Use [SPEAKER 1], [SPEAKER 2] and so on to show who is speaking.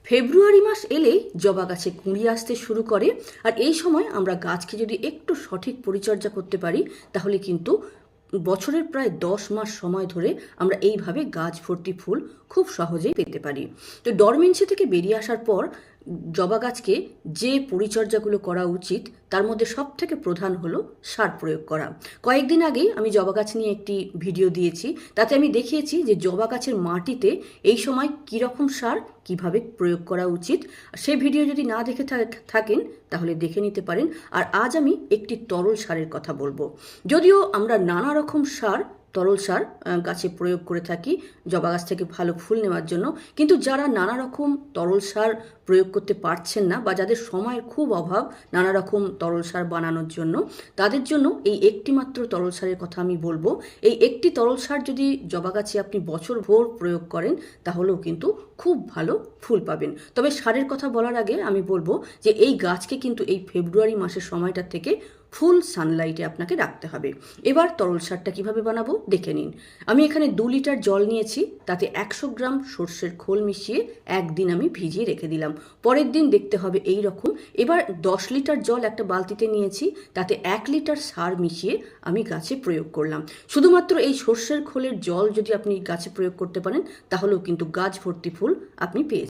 [SPEAKER 1] ফেব্রুয়ারি মাস এলেই জবা গাছে কুঁড়ি আসতে শুরু করে। আর এই সময় আমরা গাছকে যদি একটু সঠিক পরিচর্যা করতে পারি তাহলে কিন্তু বছরের প্রায় 10 মাস সময় ধরে আমরা এইভাবে গাছ ভর্তি ফুল খুব সহজেই পেতে পারি। তো ডরমেন্সি থেকে বেরিয়ে আসার পর জবা গাছকে যে পরিচর্যাগুলো করা উচিত তার মধ্যে সব থেকে প্রধান হলো সার প্রয়োগ করা। কয়েকদিন আগেই আমি জবা গাছ নিয়ে একটি ভিডিও দিয়েছি, তাতে আমি দেখিয়েছি যে জবা গাছের মাটিতে এই সময় কীরকম সার কিভাবে প্রয়োগ করা উচিত। সেই ভিডিও যদি না দেখে থাকেন তাহলে দেখে নিতে পারেন। আর আজ আমি একটি তরল সারের কথা বলবো। যদিও আমরা নানা রকম তরল সার গাছে প্রয়োগ করে থাকি জবা গাছ থেকে ভালো ফুল নেওয়ার জন্য, কিন্তু যারা নানা রকম তরল সার প্রয়োগ করতে পারছেন না বা যাদের সময়ের খুব অভাব নানা রকম তরল সার বানানোর জন্য, তাদের জন্য এই একটি মাত্র তরল সারের কথা আমি বলবো। এই একটি তরল সার যদি জবা গাছে আপনি বছরভর প্রয়োগ করেন তাহলেও কিন্তু খুব ভালো ফুল পাবেন। তবে সারের কথা বলার আগে আমি বলবো যে এই গাছকে কিন্তু এই ফেব্রুয়ারি মাসের সময়টা থেকে ফুল সানলাইটে আপনাকে রাখতে হবে। এবার তরল সারটা কিভাবে বানাবো দেখে নিন। আমি এখানে 2 লিটার জল নিয়েছি, তাতে 100 গ্রাম সর্ষের খোল মিশিয়ে একদিন আমি ভিজিয়ে রেখে দিলাম। পরের দিন দেখতে হবে এই রকম। এবার 10 লিটার জল একটা বালতিতে নিয়েছি, তাতে 1 লিটার সার মিশিয়ে আমি গাছে প্রয়োগ করলাম। শুধুমাত্র এই সর্ষের খোলের জল যদি আপনি গাছে প্রয়োগ করতে পারেন তাহলেও কিন্তু গাছ ভর্তি ফুল আপনি পেয়ে